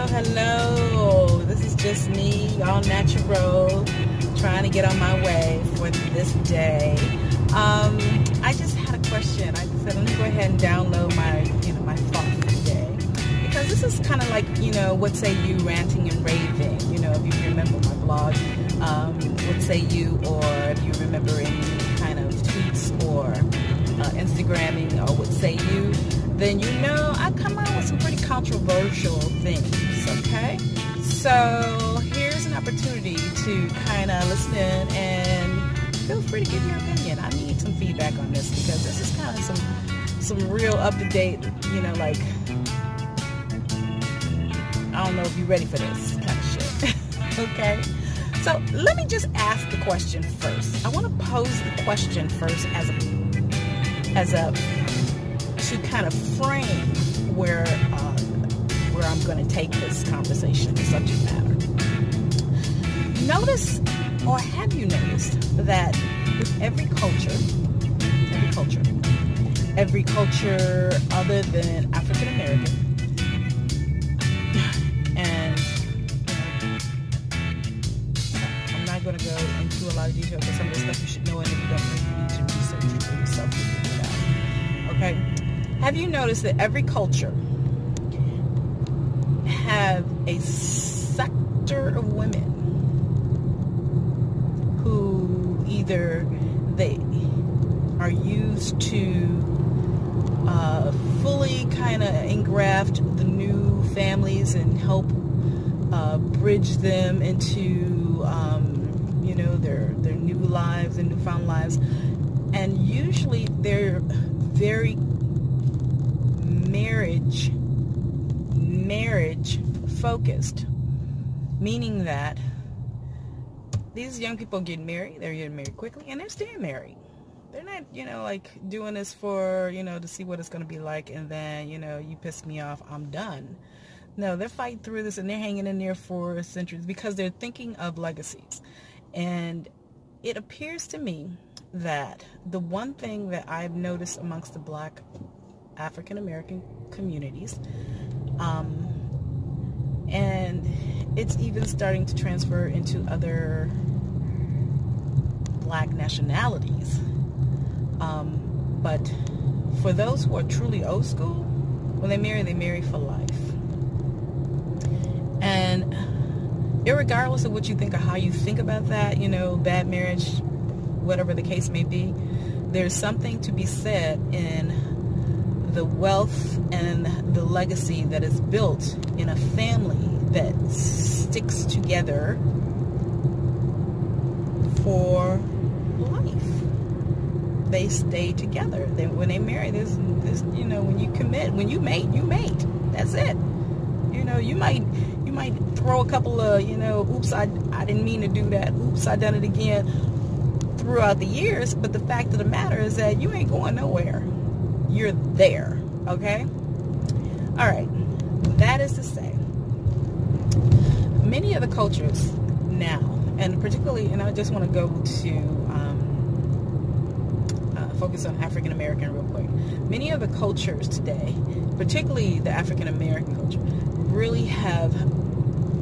Hello. This is just me, all natural, trying to get on my way for this day. I just had a question. I said, let me go ahead and download my thought for the day. Because this is kind of like, what say you ranting and raving. If you remember my blog, what say you, or if you remember any kind of tweets or Instagramming or what say you, then I come out with some pretty controversial things, okay? So here's an opportunity to kind of listen in and feel free to give your opinion. I need some feedback on this because this is kind of some real up-to-date, like, I don't know if you're ready for this kind of shit, okay? So let me just ask the question first. I want to pose the question first as a to kind of frame where I'm going to take this conversation, the subject matter. Notice, or have you noticed, that with every culture other than African American, and I'm not going to go into a lot of detail because some of the stuff you should know, and if you don't know, you need to research it for yourself to figure it out. Okay? Have you noticed that every culture have a sector of women who either they are used to fully kind of engraft the new families and help bridge them into their new lives and newfound lives, and usually they're very marriage focused, meaning that these young people get married, they're getting married quickly, and they're staying married. They're not, like doing this for, to see what it's going to be like, and then, you piss me off, I'm done. No, they're fighting through this, and they're hanging in there for centuries because they're thinking of legacies. And it appears to me that the one thing that I've noticed amongst the Black African American communities, and it's even starting to transfer into other Black nationalities, but for those who are truly old school, when they marry for life. And irregardless of what you think or how you think about that, bad marriage, whatever the case may be, there's something to be said in the wealth and the legacy that is built in a family that sticks together for life. They stay together. When they marry, there's when you commit, when you mate, you mate. That's it. You might throw a couple of, oops, I didn't mean to do that. Oops, I done it again throughout the years. But the fact of the matter is that you ain't going nowhere. You're there, okay? All right. That is to say, many of the cultures now, and particularly, and I just want to go to focus on African American real quick. Many of the cultures today, particularly the African American culture, really have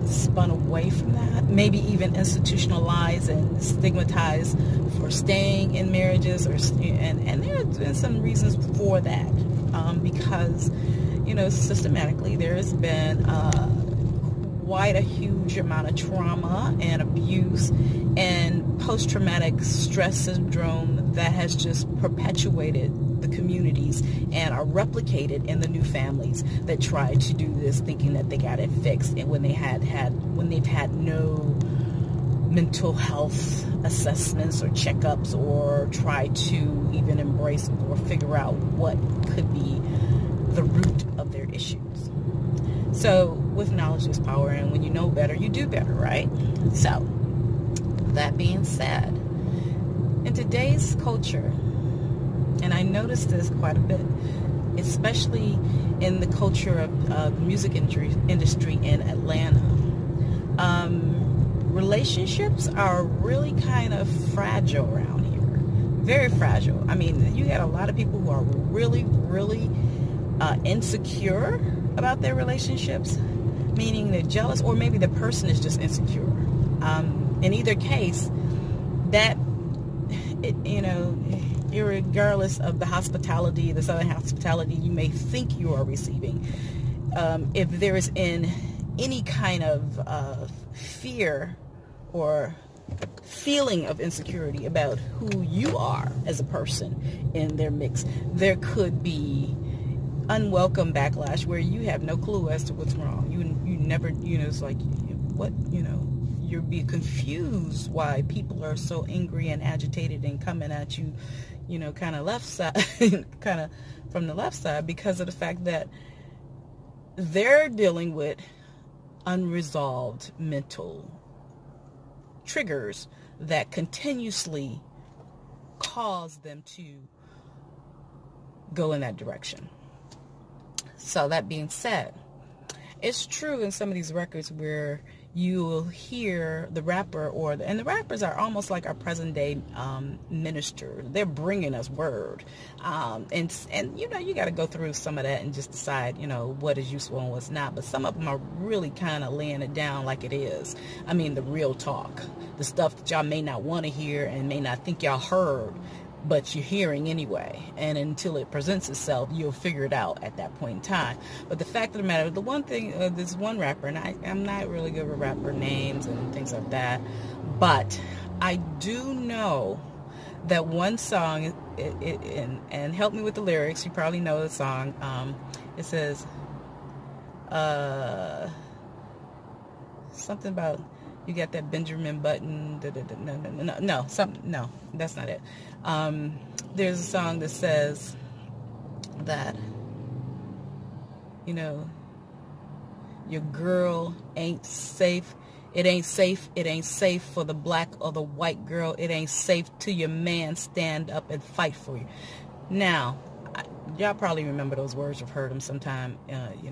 spun away from that, maybe even institutionalized and stigmatized for staying in marriages, and there have been some reasons for that, because systematically there has been quite a huge amount of trauma and abuse and post-traumatic stress syndrome that has just perpetuated the communities and are replicated in the new families that try to do this thinking that they got it fixed, and when they've had no mental health assessments or checkups, or try to even embrace or figure out what could be the root of their issues. So with knowledge is power, and when you know better, you do better, right? So that being said, in today's culture, and I noticed this quite a bit, especially in the culture of the music industry in Atlanta, relationships are really kind of fragile around here. Very fragile. I mean, you got a lot of people who are really, really insecure about their relationships. meaning they're jealous, or maybe the person is just insecure. In either case, that, irregardless of the hospitality, the Southern hospitality you may think you are receiving, if there is any kind of fear or feeling of insecurity about who you are as a person in their mix, there could be unwelcome backlash where you have no clue as to what's wrong. You never, it's like, what, you'll be confused why people are so angry and agitated and coming at you, kind of left side, kind of from the left side, because of the fact that they're dealing with unresolved mental triggers that continuously cause them to go in that direction. So that being said, it's true in some of these records where you will hear the rapper and the rappers are almost like our present day minister. They're bringing us word. And you got to go through some of that and just decide, what is useful and what's not. But some of them are really kind of laying it down like it is. I mean, the real talk, the stuff that y'all may not want to hear and may not think y'all heard, but you're hearing anyway. And until it presents itself, you'll figure it out at that point in time. But the fact of the matter, the one thing, this one rapper, and I'm not really good with rapper names and things like that, but I do know that one song, and help me with the lyrics, you probably know the song, it says, something about, you got that Benjamin Button, no, that's not it. There's a song that says that, your girl ain't safe. It ain't safe. It ain't safe for the black or the white girl. It ain't safe till your man stand up and fight for you. Now, y'all probably remember those words. You've heard them sometime,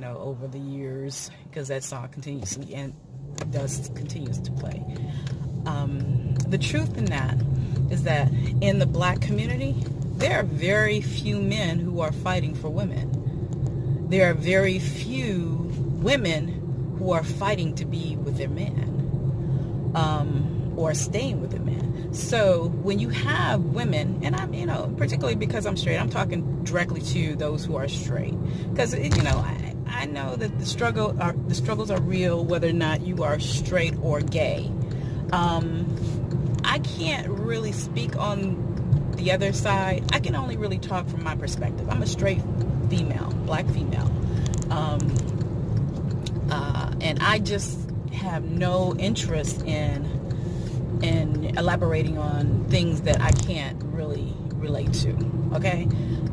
over the years, because that song continuously and continues to play. The truth in that is that in the black community, there are very few men who are fighting for women. There are very few women who are fighting to be with their man, or staying with their man. So when you have women, and I'm, particularly because I'm straight, I'm talking directly to those who are straight, because I know that the struggles are real, whether or not you are straight or gay. I can't really speak on the other side. I can only really talk from my perspective. I'm a straight female, black female, and I just have no interest in elaborating on things that I can't really relate to. Okay,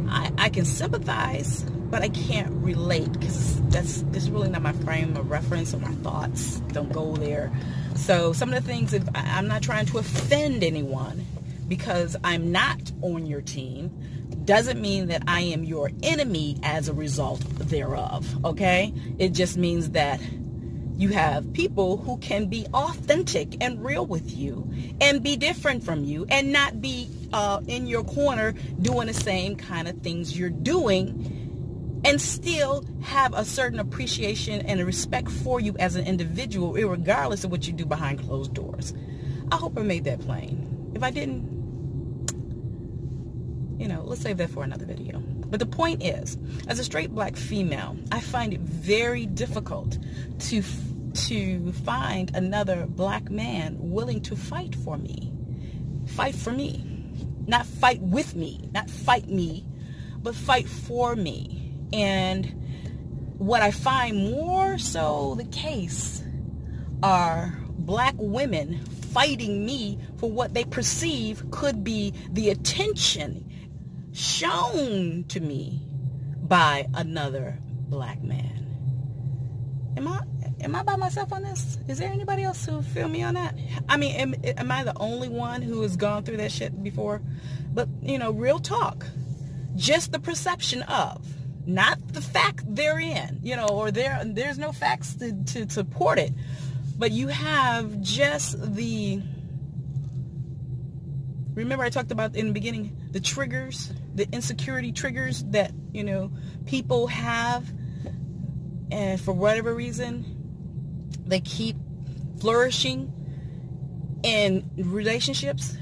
I can sympathize, but I can't relate, because that's really not my frame of reference, or my thoughts don't go there. So some of the things, if I'm not trying to offend anyone because I'm not on your team, doesn't mean that I am your enemy as a result thereof, okay? It just means that you have people who can be authentic and real with you and be different from you and not be in your corner doing the same kind of things you're doing, and still have a certain appreciation and a respect for you as an individual, regardless of what you do behind closed doors. I hope I made that plain. If I didn't, let's save that for another video. But the point is, as a straight black female, I find it very difficult to find another black man willing to fight for me. Fight for me. Not fight with me. Not fight me, but fight for me. And what I find more so the case are black women fighting me for what they perceive could be the attention shown to me by another black man. Am I by myself on this? Is there anybody else who feel me on that? I mean, am I the only one who has gone through that shit before? But, real talk. Just the perception of, not the fact therein, or there's no facts to support it, but you have just the, remember I talked about in the beginning, the triggers, the insecurity triggers that, people have, and for whatever reason, they keep flourishing in relationships.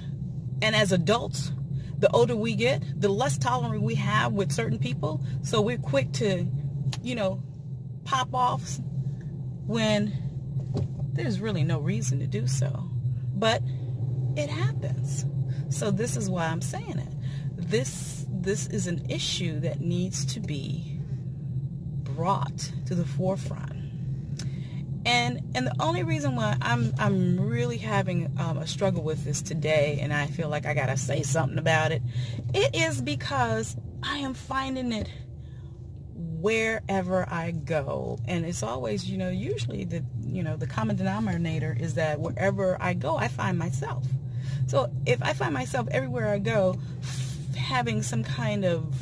And as adults, the older we get, the less tolerant we have with certain people. So we're quick to, pop off when there's really no reason to do so. But it happens. So this is why I'm saying it. This is an issue that needs to be brought to the forefront. And the only reason why I'm really having a struggle with this today, and I feel like I gotta say something about it, it is because I am finding it wherever I go, and it's always, usually the common denominator is that wherever I go, I find myself. So if I find myself everywhere I go, having some kind of,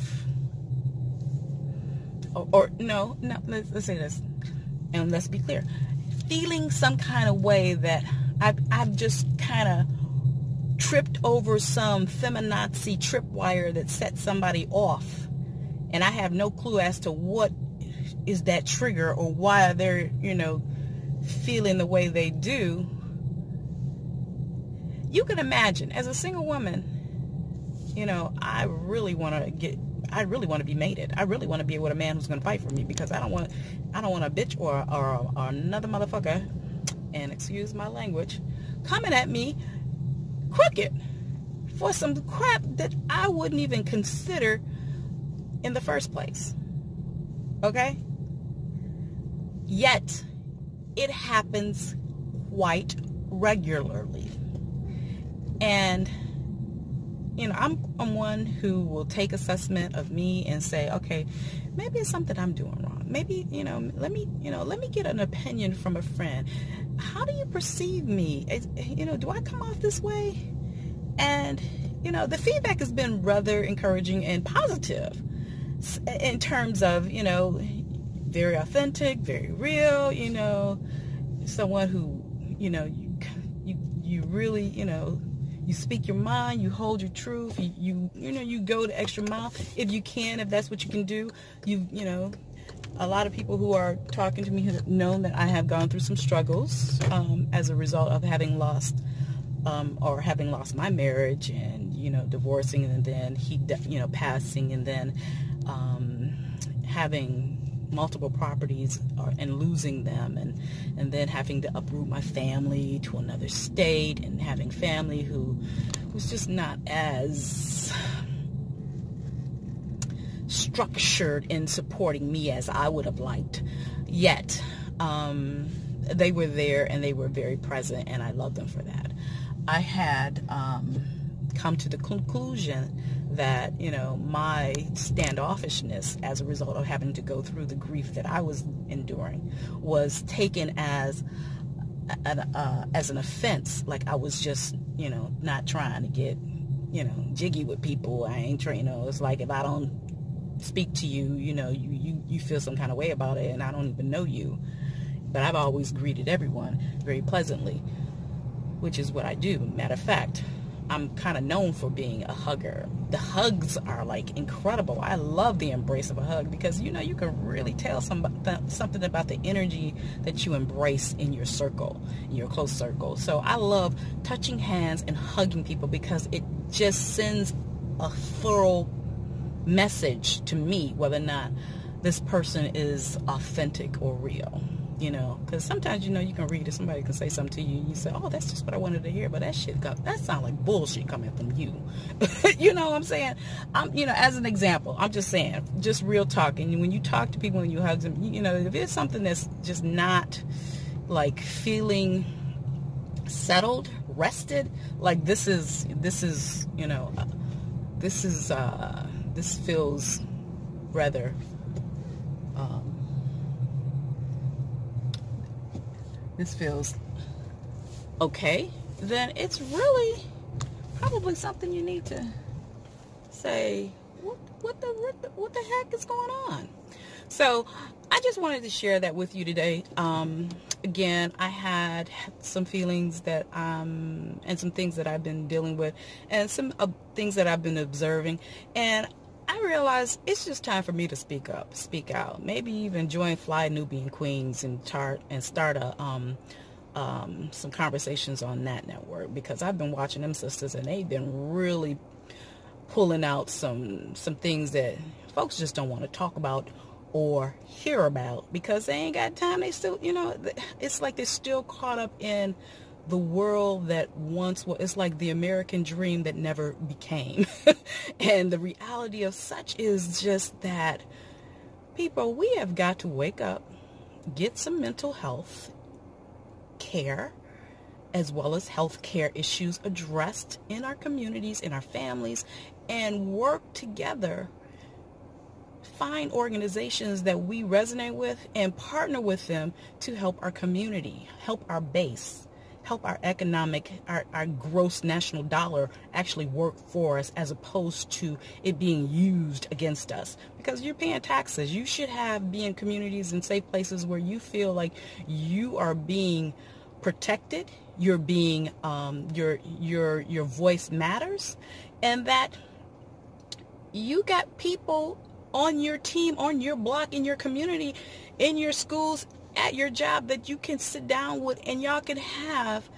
let's say this, and let's be clear. Feeling some kind of way that I've just kind of tripped over some feminazi tripwire that set somebody off, and I have no clue as to what is that trigger or why they're, feeling the way they do. You can imagine, as a single woman, I really want to be mated. I really want to be with a man who's going to fight for me, because I don't want a bitch or another motherfucker, and excuse my language, coming at me crooked for some crap that I wouldn't even consider in the first place. Okay? Yet it happens quite regularly. And I'm one who will take assessment of me and say, okay, maybe it's something I'm doing wrong. Maybe, let me get an opinion from a friend. How do you perceive me? Do I come off this way? And, the feedback has been rather encouraging and positive in terms of, very authentic, very real, someone who, you really, you speak your mind, you hold your truth, you go the extra mile if you can, if that's what you can do. A lot of people who are talking to me have known that I have gone through some struggles as a result of having lost my marriage, and divorcing, and then he passing, and then having multiple properties and losing them, and then having to uproot my family to another state, and having family who was just not as structured in supporting me as I would have liked. Yet they were there, and they were very present, and I love them for that. I had come to the conclusion that, my standoffishness as a result of having to go through the grief that I was enduring was taken as an offense. Like I was just, not trying to get, jiggy with people. I ain't trying, it's like if I don't speak to you, you feel some kind of way about it, and I don't even know you. But I've always greeted everyone very pleasantly, which is what I do. Matter of fact, I'm kind of known for being a hugger. The hugs are like incredible. I love the embrace of a hug, because you can really tell something about the energy that you embrace in your circle, in your close circle. So I love touching hands and hugging people, because it just sends a thorough message to me whether or not this person is authentic or real. Because sometimes, you can read it, somebody can say something to you, and you say, oh, that's just what I wanted to hear, but that sounds like bullshit coming from you. You know what I'm saying? As an example, I'm just saying, just real talk. And when you talk to people and you hug them, if it's something that's just not like feeling settled, rested, like this feels rather this feels okay, then it's really probably something you need to say, what the heck is going on? So I just wanted to share that with you today. Again, I had some feelings that and some things that I've been dealing with, and some things that I've been observing, and I realized it's just time for me to speak up, speak out. Maybe even join Fly Nubian Queens and start some conversations on that network, because I've been watching them sisters and they've been really pulling out some things that folks just don't want to talk about or hear about because they ain't got time. They still, it's like they're still caught up in the world that once was. It's like the American dream that never became. And the reality of such is just that, people, we have got to wake up, get some mental health care as well as health care issues addressed in our communities, in our families, and work together. Find organizations that we resonate with and partner with them to help our community, help our base, help our economic, our gross national dollar actually work for us, as opposed to it being used against us. Because you're paying taxes. You should be in communities and safe places where you feel like you are being protected, you're being, your voice matters, and that you got people on your team, on your block, in your community, in your schools, at your job that you can sit down with and y'all can have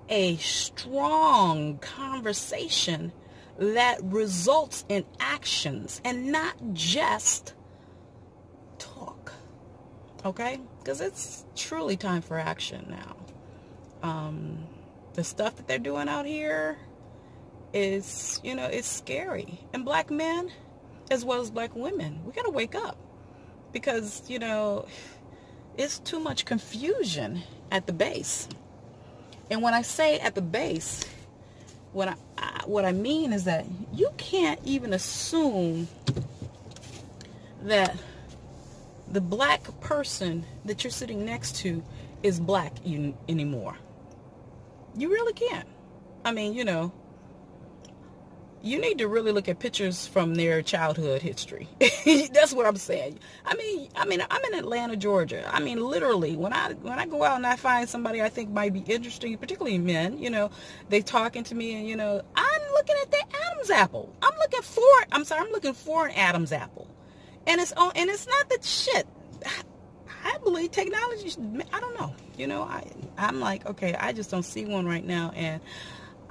a strong conversation that results in actions and not just talk. Okay? Because it's truly time for action now. The stuff that they're doing out here is, it's scary. And black men, as well as black women, we got to wake up, because, it's too much confusion at the base. And when I say at the base, what I mean is that you can't even assume that the black person that you're sitting next to is black anymore. You really can't. I mean, you need to really look at pictures from their childhood history. That's what I'm saying. I mean, I'm in Atlanta, Georgia. I mean, literally, when I go out and I find somebody I think might be interesting, particularly men, they talking to me, and I'm looking at the Adam's apple. I'm looking for an Adam's apple, and it's not that shit. I believe technology. I don't know. I'm like, okay, I just don't see one right now, and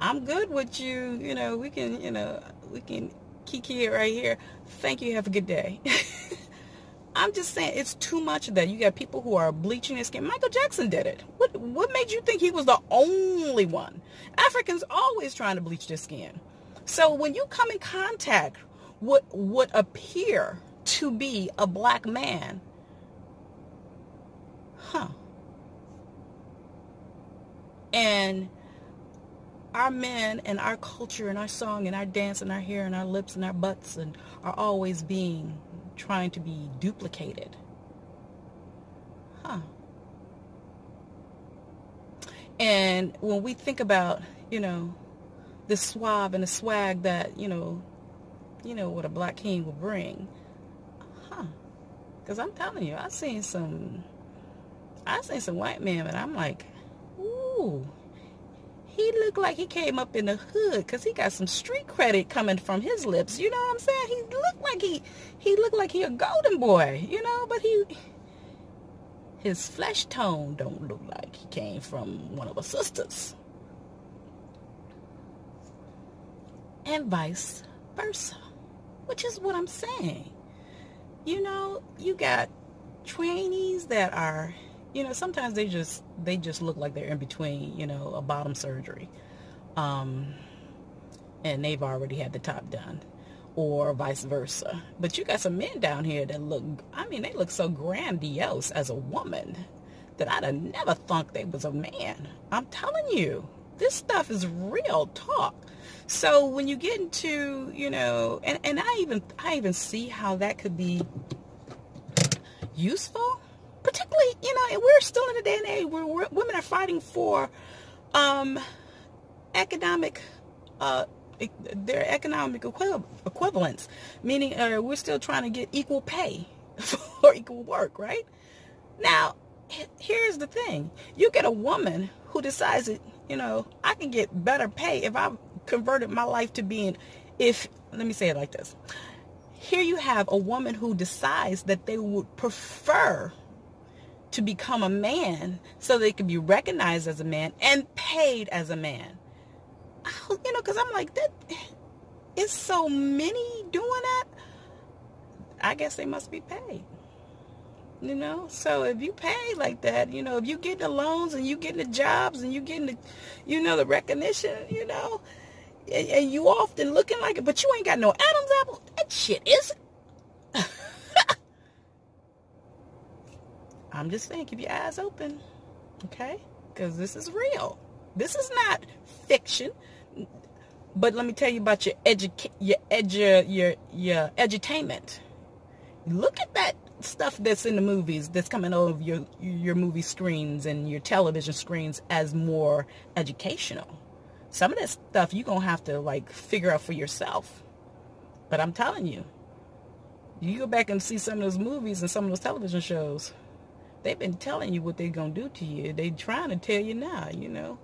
I'm good with you. We can kiki it right here. Thank you. Have a good day. I'm just saying, it's too much of that. You got people who are bleaching their skin. Michael Jackson did it. What made you think he was the only one? Africans always trying to bleach their skin. So when you come in contact with what would appear to be a black man, and our men and our culture and our song and our dance and our hair and our lips and our butts and are always trying to be duplicated. And when we think about, the suave and the swag that, what a black king will bring, because I'm telling you, I've seen some white men, and I'm like, ooh, he looked like he came up in the hood, because he got some street credit coming from his lips. You know what I'm saying? He looked like he a golden boy, but his flesh tone don't look like he came from one of our sisters. And vice versa, which is what I'm saying. You got trainees that are, sometimes they just look like they're in between, a bottom surgery. And they've already had the top done, or vice versa. But you got some men down here that they look so grandiose as a woman that I'd have never thought they was a man. I'm telling you, this stuff is real talk. So when you get into, and I even see how that could be useful, particularly, and we're still in a day and age where women are fighting for economic, their economic equivalence, meaning we're still trying to get equal pay for equal work, right? Now, here's the thing. You get a woman who decides that, I can get better pay if I've converted my life to being let me say it like this. Here you have a woman who decides that they would prefer to become a man so they can be recognized as a man and paid as a man. You know, because I'm like, that is so many doing that. I guess they must be paid. You know, so if you pay like that, you know, if you get the loans and you getting the jobs and you getting the, you know, the recognition, you know, and you often looking like it, but you ain't got no Adam's apple. That shit is. I'm just saying, keep your eyes open, okay? Because this is real. This is not fiction. But let me tell you about your edutainment. Look at that stuff that's in the movies that's coming over your movie screens and your television screens as more educational. Some of that stuff you're going to have to like figure out for yourself. But I'm telling you, you go back and see some of those movies and some of those television shows, they've been telling you what they're going to do to you. They're trying to tell you now, you know.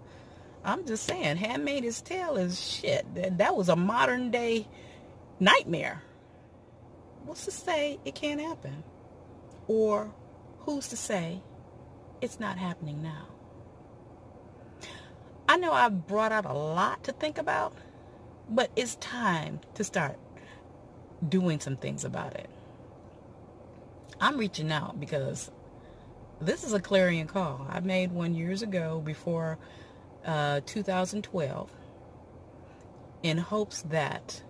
I'm just saying, Handmaid's Tale is shit. That was a modern day nightmare. What's to say it can't happen? Or who's to say it's not happening now? I know I've brought out a lot to think about, but it's time to start doing some things about it. I'm reaching out because this is a clarion call. I made one years ago before 2012 in hopes that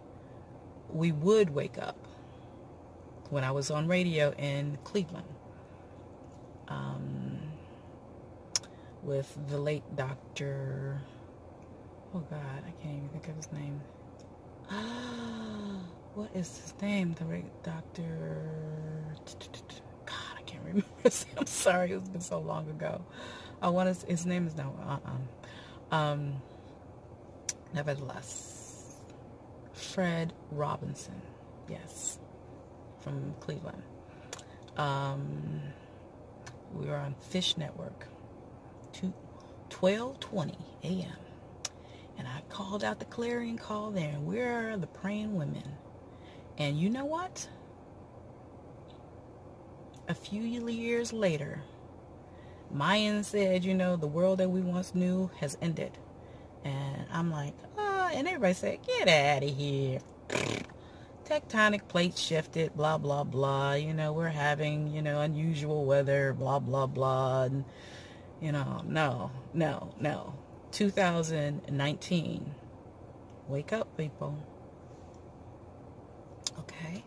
we would wake up when I was on radio in Cleveland with the late Dr. Oh God, I can't even think of his name. What is his name? The late Dr. God, I can't remember. I'm sorry, it's been so long ago. His name is nevertheless, Fred Robinson, yes, from Cleveland. We were on Fish Network, 12:20 a.m. And I called out the clarion call there, and we're the praying women. And you know what? A few years later, Mayan said, you know, the world that we once knew has ended. And I'm like, and everybody said, get out of here. Tectonic plates shifted, blah, blah, blah. You know, we're having, you know, unusual weather, blah, blah, blah. And, you know, no. 2019. Wake up, people. Okay?